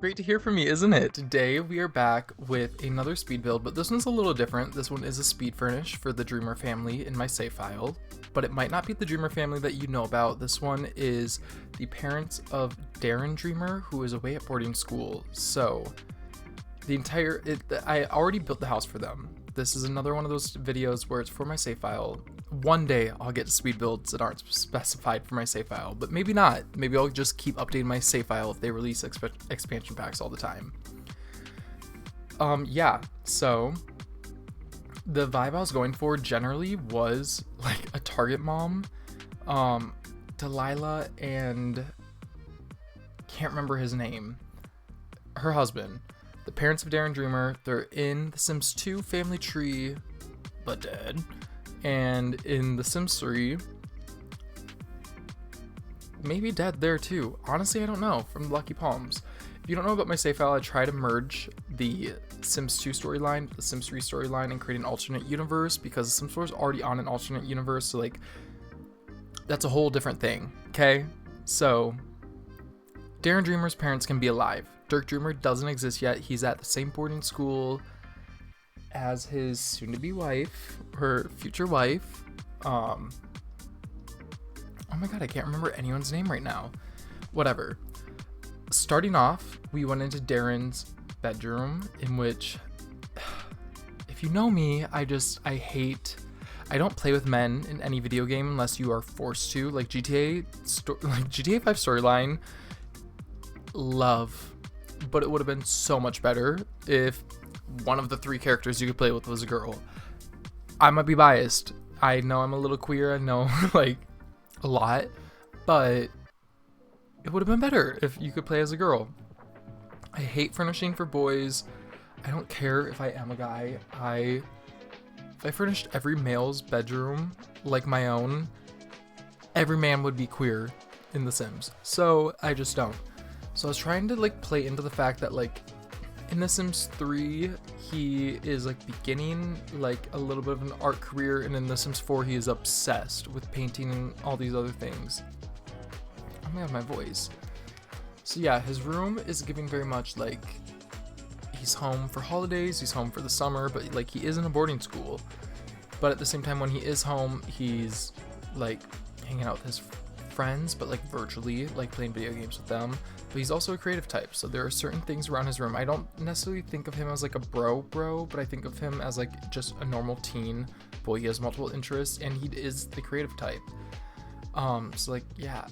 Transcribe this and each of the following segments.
Great to hear from you, isn't it? Today we are back with another speed build, but this one's a little different. This one is a speed furnish for the Dreamer family in my save file, but it might not be the Dreamer family that you know about. This one is the parents of Darren Dreamer, who is away at boarding school. So I already built the house for them. This is another one of those videos where it's for my save file. One day I'll get to speed builds that aren't specified for my save file, but maybe not. Maybe I'll just keep updating my save file if they release expansion packs all the time. Yeah, so the vibe I was going for generally was like a target mom, Delilah and can't remember his name, her husband. The parents of Darren Dreamer, they're in The Sims 2 family tree, but dead. And in The Sims 3, maybe dead there too. Honestly, I don't know, from Lucky Palms. If you don't know about my save file, I try to merge the Sims 2 storyline, the Sims 3 storyline, and create an alternate universe, because the Sims 4 is already on an alternate universe, so like, that's a whole different thing, okay? So, Darren Dreamer's parents can be alive. Dirk Dreamer doesn't exist yet. He's at the same boarding school as his soon-to-be wife, her future wife. Oh my god, I can't remember anyone's name right now. Whatever. Starting off, we went into Darren's bedroom, in which, if you know me, I don't play with men in any video game unless you are forced to. Like GTA 5 storyline, love. But it would have been so much better if one of the three characters you could play with was a girl. I might be biased. I know I'm a little queer. I know like a lot, but it would have been better if you could play as a girl. I hate furnishing for boys. I don't care if I am a guy. If I furnished every male's bedroom like my own, every man would be queer in The Sims. So I just don't. So I was trying to like play into the fact that like in The Sims 3 he is like beginning like a little bit of an art career, and in The Sims 4 he is obsessed with painting and all these other things. Oh my god, my voice. So yeah, his room is giving very much like he's home for holidays, he's home for the summer, but like he is in a boarding school. But at the same time, when he is home, he's like hanging out with his friends, but like virtually, like playing video games with them. But he's also a creative type, so there are certain things around his room. I don't necessarily think of him as like a bro, but I think of him as like just a normal teen boy. He has multiple interests, and he is the creative type. So like, yeah,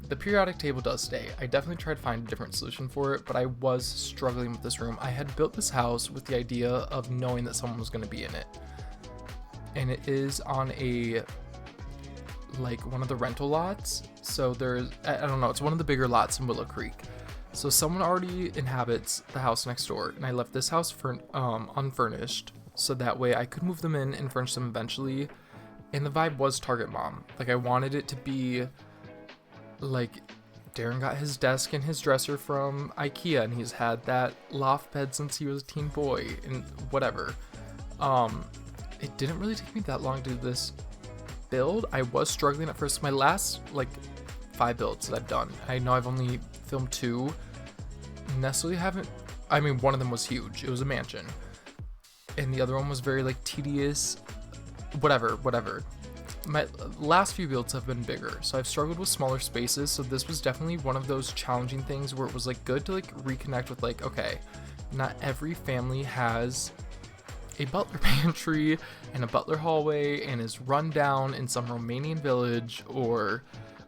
the periodic table does stay. I definitely tried to find a different solution for it, but I was struggling with this room. I had built this house with the idea of knowing that someone was going to be in it. And it is on like one of the rental lots. So there's, I don't know, it's one of the bigger lots in Willow Creek. So someone already inhabits the house next door, and I left this house unfurnished, so that way I could move them in and furnish them eventually. And the vibe was Target Mom. Like I wanted it to be like Darren got his desk and his dresser from IKEA, and he's had that loft bed since he was a teen boy and whatever. It didn't really take me that long to do this build. I was struggling at first. My last like 5 builds that I've done, I know I've only filmed 2. Necessarily haven't, I mean, one of them was huge. It was a mansion, and the other one was very like tedious. Whatever. My last few builds have been bigger, so I've struggled with smaller spaces. So this was definitely one of those challenging things where it was like good to like reconnect with like, okay, not every family has a butler pantry and a butler hallway and is run down in some Romanian village or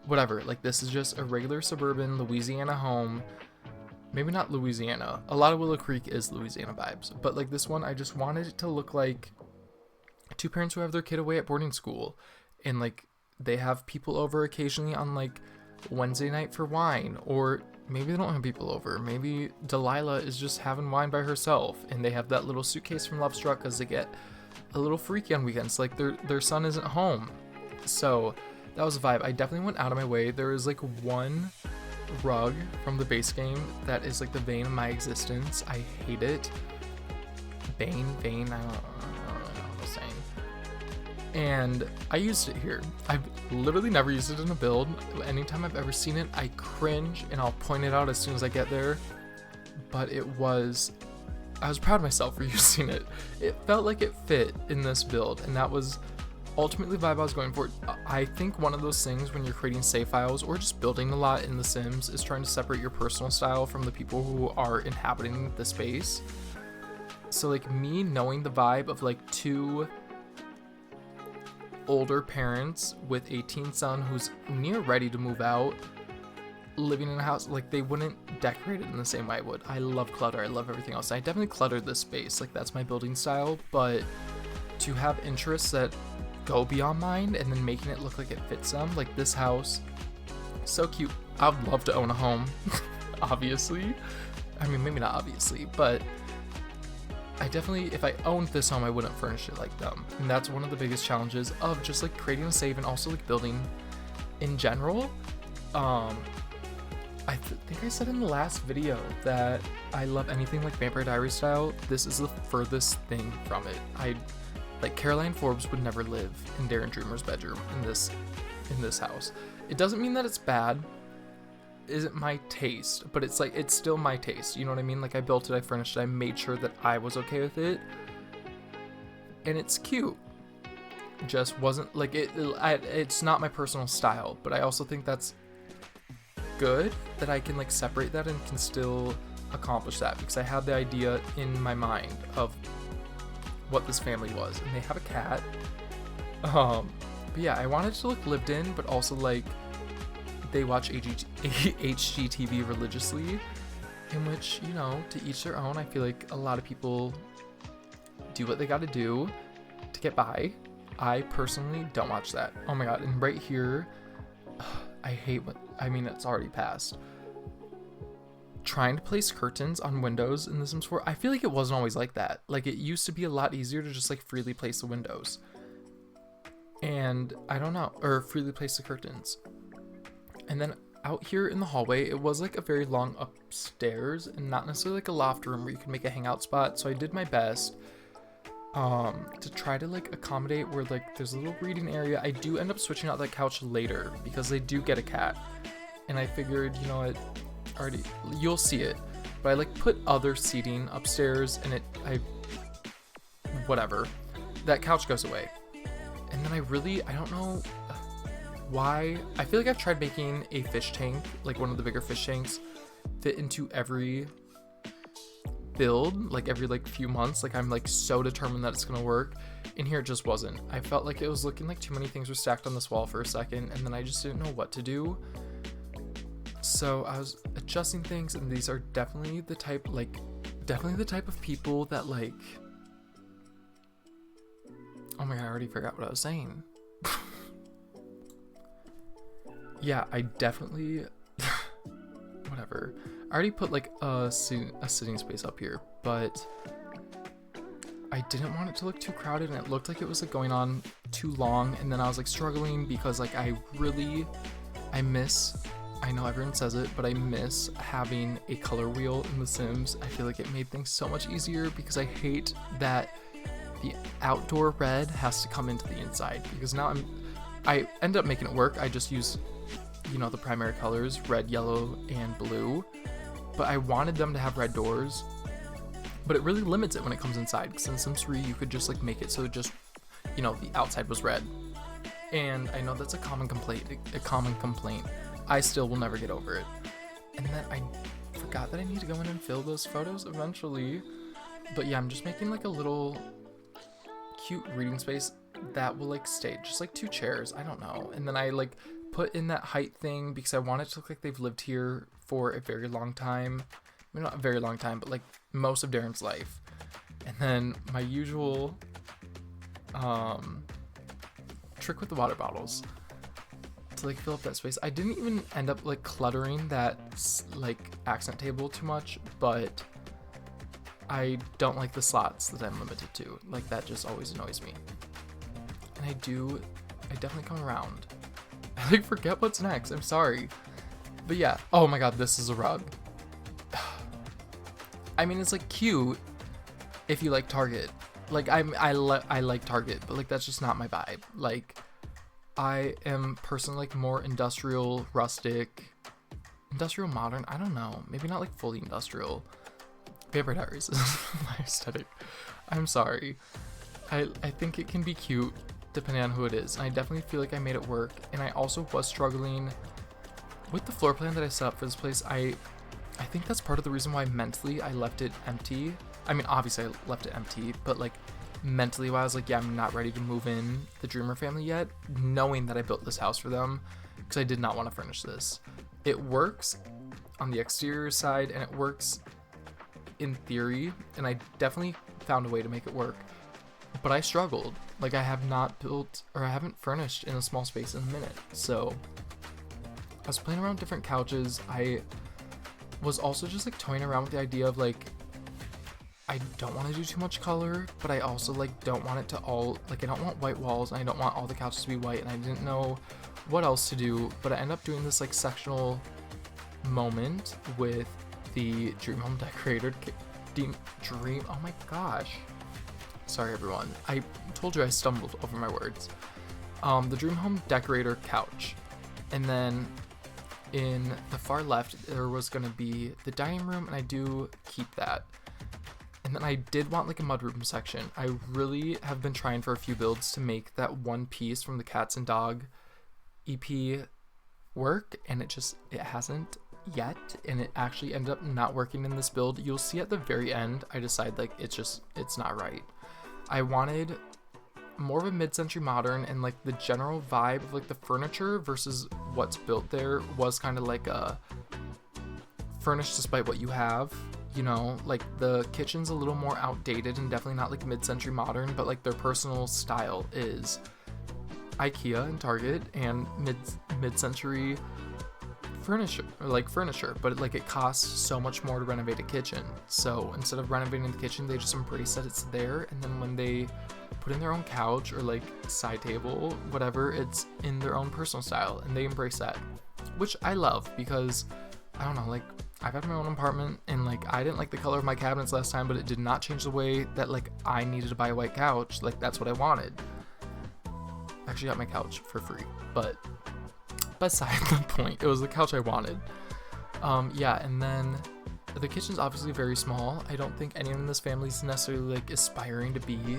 whatever. Like this is just a regular suburban Louisiana home. Maybe not Louisiana. A lot of Willow Creek is Louisiana vibes, but like this one, I just wanted it to look like 2 parents who have their kid away at boarding school, and like they have people over occasionally on like Wednesday night for wine, or maybe they don't have people over. Maybe Delilah is just having wine by herself, and they have that little suitcase from Lovestruck because they get a little freaky on weekends. Like their son isn't home. So that was a vibe. I definitely went out of my way. There is like one rug from the base game that is like the vein of my existence. I hate it. Vein, I don't know what I'm saying. And I used it here. I've literally never used it in a build. Anytime I've ever seen it, I cringe, and I'll point it out as soon as I get there. but I was proud of myself for using it. It felt like it fit in this build, and that was ultimately the vibe I was going for. I think one of those things when you're creating save files or just building a lot in The Sims is trying to separate your personal style from the people who are inhabiting the space. So like me knowing the vibe of like two older parents with a teen son who's near ready to move out, living in a house, like they wouldn't decorate it in the same way I would. I love clutter, I love everything else. I definitely cluttered this space, like that's my building style, but to have interests that go beyond mine and then making it look like it fits them, like this house, so cute. I'd love to own a home, obviously. I mean, maybe not obviously, but I definitely, if I owned this home, I wouldn't furnish it like them. And that's one of the biggest challenges of just like creating a save and also like building in general. I think I said in the last video that I love anything like Vampire Diaries style. This is the furthest thing from it. Like Caroline Forbes would never live in Darren Dreamer's bedroom in this house. It doesn't mean that it's bad. Isn't my taste, but it's like, it's still my taste. You know what I mean? Like I built it, I furnished it, I made sure that I was okay with it. And it's cute. Just wasn't like it's not my personal style, but I also think that's good that I can like separate that and can still accomplish that, because I had the idea in my mind of what this family was, and they have a cat. But yeah, I wanted to look lived in, but also like they watch HGTV religiously, in which, you know, to each their own. I feel like a lot of people do what they gotta do to get by. I personally don't watch that. Oh my god, and right here, I hate when, I mean, it's already passed. Trying to place curtains on windows in The Sims 4, I feel like it wasn't always like that. Like it used to be a lot easier to just like freely place the windows. And I don't know, or freely place the curtains. And then out here in the hallway, it was like a very long upstairs and not necessarily like a loft room where you could make a hangout spot. So I did my best to try to like accommodate where like there's a little reading area. I do end up switching out that couch later because they do get a cat. And I figured, you know what, already you'll see it. But I like put other seating upstairs and whatever. That couch goes away. And then I don't know why. I feel like I've tried making a fish tank, like one of the bigger fish tanks, fit into every build, like every like few months. Like I'm like so determined that it's gonna work. In here it just wasn't. I felt like it was looking like too many things were stacked on this wall for a second, and then I just didn't know what to do. So I was adjusting things, and these are definitely the type of people that like, oh my god, I already forgot what I was saying. Yeah, I definitely whatever. I already put like a sitting space up here, but I didn't want it to look too crowded, and it looked like it was like going on too long, and then I was like struggling because like I know everyone says it, but I miss having a color wheel in The Sims. I feel like it made things so much easier, because I hate that the outdoor red has to come into the inside, because now I end up making it work. I just use, you know, the primary colors, red, yellow, and blue, but I wanted them to have red doors, but it really limits it when it comes inside, because in Sims 3 you could just like make it so it just, you know, the outside was red. And I know that's a common complaint. I still will never get over it. And then I forgot that I need to go in and fill those photos eventually. But yeah, I'm just making like a little cute reading space that will like stay, just like 2 chairs, I don't know. And then I like put in that height thing because I want it to look like they've lived here for a very long time. I mean, not a very long time, but like most of Darren's life. And then my usual trick with the water bottles to like fill up that space. I didn't even end up like cluttering that like accent table too much, but I don't like the slots that I'm limited to. Like that just always annoys me. And I definitely come around. I like forget what's next. I'm sorry. But yeah. Oh my god, this is a rug. I mean, it's like cute if you like Target. Like I like Target, but like that's just not my vibe. Like I am personally like more industrial, rustic, industrial modern. I don't know. Maybe not like fully industrial. Vampire Diaries is my aesthetic. I'm sorry. I think it can be cute depending on who it is. And I definitely feel like I made it work. And I also was struggling with the floor plan that I set up for this place. I think that's part of the reason why mentally I left it empty. I mean, obviously I left it empty, but like mentally why I was like, yeah, I'm not ready to move in the Dreamer family yet, knowing that I built this house for them, because I did not want to furnish this. It works on the exterior side and it works in theory, and I definitely found a way to make it work, but I struggled. Like, I have not built, or I haven't furnished in a small space in a minute. So I was playing around with different couches. I was also just like toying around with the idea of like, I don't want to do too much color, but I also like don't want it to all, like, I don't want white walls and I don't want all the couches to be white, and I didn't know what else to do. But I ended up doing this like sectional moment with the Dream Home Decorator Dream. Oh my gosh. Sorry everyone. I told you I stumbled over my words. The Dream Home Decorator couch. And then in the far left, there was going to be the dining room, and I do keep that. And then I did want like a mudroom section. I really have been trying for a few builds to make that one piece from the Cats and Dog EP work, and it hasn't yet, and it actually ended up not working in this build. You'll see at the very end, I decide like it's not right. I wanted more of a mid-century modern, and like the general vibe of like the furniture versus what's built there was kind of like a furnish despite what you have, you know, like the kitchen's a little more outdated and definitely not like mid-century modern, but like their personal style is IKEA and Target and mid-century furniture, but like it costs so much more to renovate a kitchen. So instead of renovating the kitchen, they just embrace that it's there, and then when they put in their own couch or like side table, whatever, it's in their own personal style, and they embrace that, which I love, because I don't know, like I've had my own apartment, and like I didn't like the color of my cabinets last time, but it did not change the way that like I needed to buy a white couch. Like that's what I wanted. I actually got my couch for free, but beside the point, it was the couch I wanted. Yeah, and then the kitchen's obviously very small. I don't think anyone in this family is necessarily like aspiring to be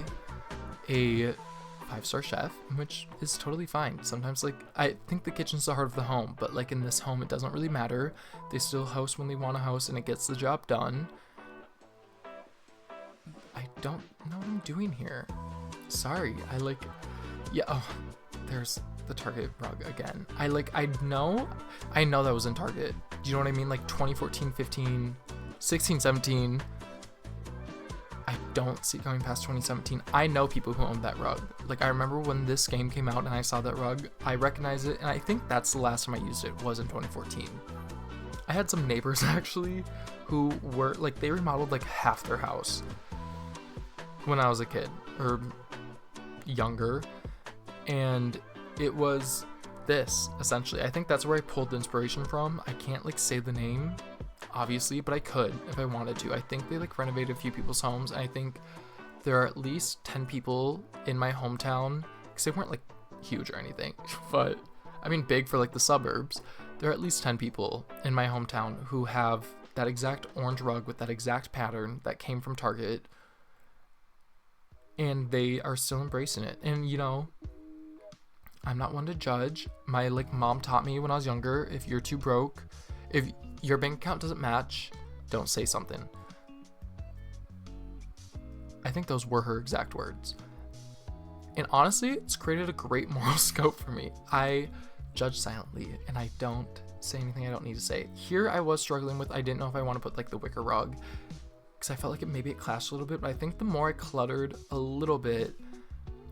a 5-star chef, which is totally fine. Sometimes like I think the kitchen's the heart of the home, but like in this home it doesn't really matter. They still host when they want to host, and it gets the job done. I don't know what I'm doing here. Sorry. There's the Target rug again. I know that was in Target. Do you know what I mean? Like 2014, 15, 16, 17. I don't see it going past 2017. I know people who owned that rug. Like I remember when this game came out and I saw that rug, I recognized it, and I think that's the last time I used it was in 2014. I had some neighbors actually who were like, they remodeled like half their house when I was a kid or younger, and it was this essentially. I think that's where I pulled the inspiration from. I can't like say the name obviously, but I could if I wanted to. I think they like renovated a few people's homes, and I think there are at least 10 people in my hometown, because they weren't like huge or anything, but I mean big for like the suburbs. There are at least 10 people in my hometown who have that exact orange rug with that exact pattern that came from Target, and they are still embracing it. And you know, I'm not one to judge. My like mom taught me when I was younger, if you're too broke, if your bank account doesn't match, don't say something. I think those were her exact words. And honestly, it's created a great moral scope for me. I judge silently, and I don't say anything I don't need to say. Here I was struggling with, I didn't know if I want to put like the wicker rug, because I felt like it clashed a little bit, but I think the more I cluttered a little bit,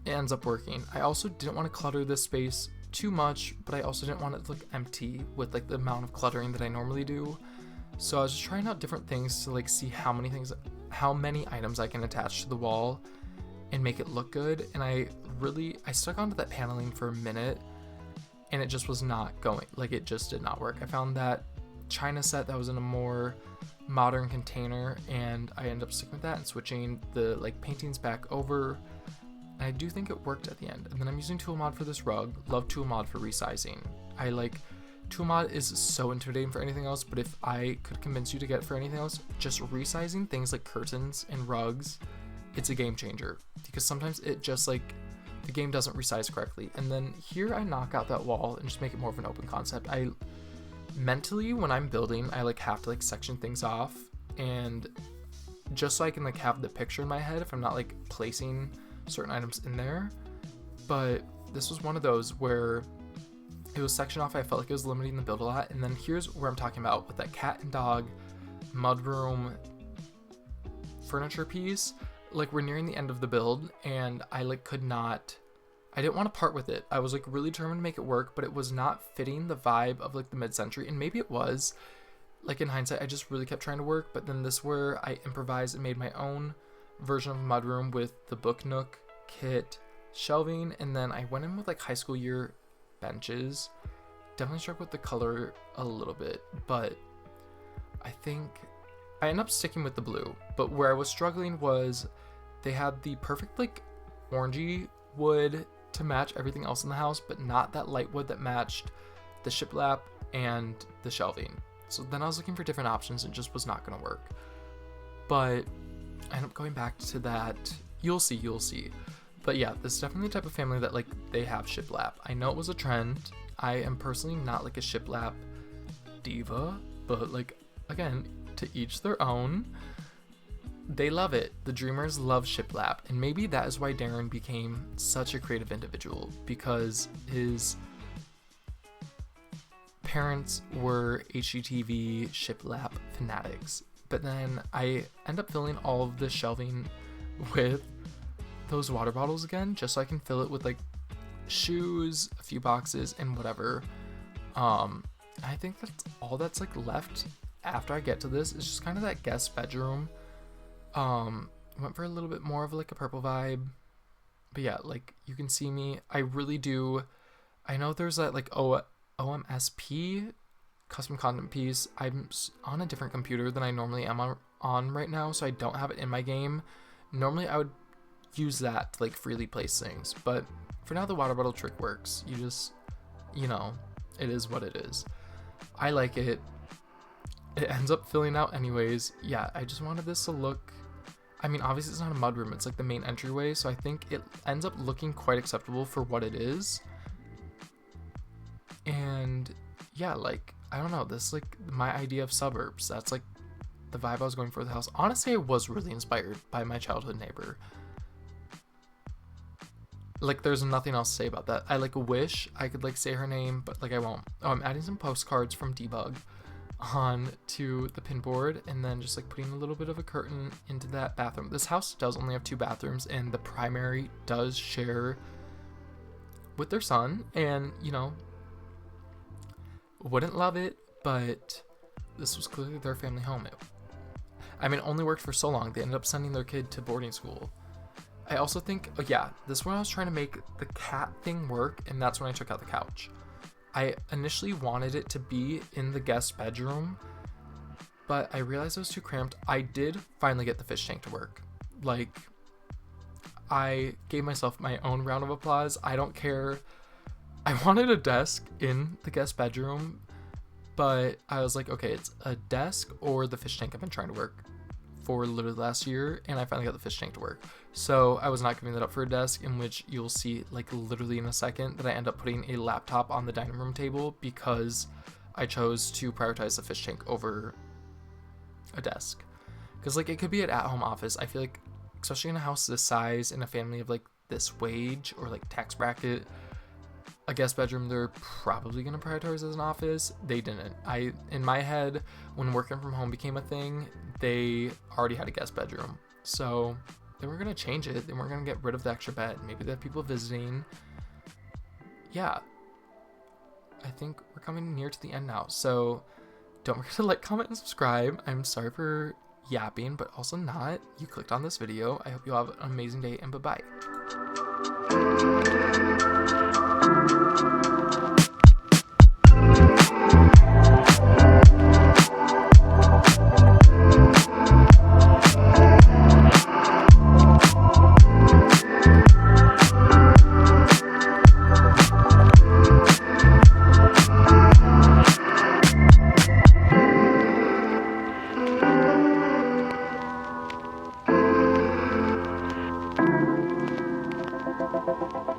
it ends up working. I also didn't want to clutter this space too much, but I also didn't want it to look empty with like the amount of cluttering that I normally do. So I was just trying out different things to like see how many items I can attach to the wall and make it look good. And I stuck onto that paneling for a minute, and it just was not going, like it just did not work. I found that China set that was in a more modern container, and I ended up sticking with that and switching the like paintings back over. I do think it worked at the end. And then I'm using Tootle-lou for this rug. Love Tootle-lou for resizing. I like Tool mod is so intimidating for anything else, but if I could convince you to get it for anything else, just resizing things like curtains and rugs, it's a game changer, because sometimes it just like the game doesn't resize correctly. And then here I knock out that wall and just make it more of an open concept. I mentally, when I'm building, I like have to like section things off, and just so I can like have the picture in my head if I'm not like placing certain items in there. But this was one of those where it was sectioned off. I felt like it was limiting the build a lot. And then here's where I'm talking about with that cat and dog mudroom furniture piece. Like, we're nearing the end of the build, and I like I didn't want to part with it. I was like really determined to make it work, but it was not fitting the vibe of like the mid-century, and maybe it was. Like, in hindsight, I just really kept trying to work. But then this where I improvised and made my own version of a mudroom with the book nook kit, shelving, and then I went in with like high school year benches. Definitely struck with the color a little bit, but I think I ended up sticking with the blue. But where I was struggling was they had the perfect like orangey wood to match everything else in the house, but not that light wood that matched the shiplap and the shelving. So then I was looking for different options and it just was not going to work. But I ended up going back to that. You'll see. But yeah, this is definitely the type of family that like they have shiplap. I know it was a trend. I am personally not like a shiplap diva, but like, again, to each their own. They love it. The dreamers love shiplap, and maybe that is why Darren became such a creative individual, because his parents were HGTV shiplap fanatics. But then I end up filling all of the shelving with those water bottles again, just so I can fill it with like shoes, a few boxes, and whatever. I think that's all that's like left after I get to this. It's just kind of that guest bedroom. Went for a little bit more of like a purple vibe, but yeah, like you can see me. I really do. I know there's that like OMSP custom content piece. I'm on a different computer than I normally am on right now, so I don't have it in my game. Normally I would use that to like freely place things, but for now the water bottle trick works. You just, it is what it is. I like it. It ends up filling out anyways. Yeah, I just wanted this to look, I mean, obviously it's not a mudroom, it's like the main entryway, so I think it ends up looking quite acceptable for what it is. And yeah, like, I don't know, this is like my idea of suburbs. That's like the vibe I was going for the house. Honestly, I was really inspired by my childhood neighbor. Like, there's nothing else to say about that. I like wish I could like say her name, but like I won't. Oh, I'm adding some postcards from Debug on to the pinboard, and then just like putting a little bit of a curtain into that bathroom. This house does only have 2 bathrooms, and the primary does share with their son, and wouldn't love it, but this was clearly their family home. It only worked for so long. They ended up sending their kid to boarding school. I also think, this is when I was trying to make the cat thing work, and that's when I took out the couch. I initially wanted it to be in the guest bedroom, but I realized it was too cramped. I did finally get the fish tank to work. Like, I gave myself my own round of applause. I don't care. I wanted a desk in the guest bedroom, but I was like, okay, it's a desk or the fish tank I've been trying to work for literally last year, and I finally got the fish tank to work. So I was not giving that up for a desk, in which you'll see like literally in a second that I end up putting a laptop on the dining room table because I chose to prioritize the fish tank over a desk. Because like it could be an at-home office. I feel like, especially in a house this size, in a family of like this wage or like tax bracket, a guest bedroom they're probably going to prioritize as an office. They didn't. In my head, when working from home became a thing, they already had a guest bedroom, so they weren't going to change it. They weren't going to get rid of the extra bed. Maybe they have people visiting. Yeah, I think we're coming near to the end now, so don't forget to like, comment, and subscribe. I'm sorry for yapping, but also not. You clicked on this video. I hope you all have an amazing day, and bye-bye. Bye.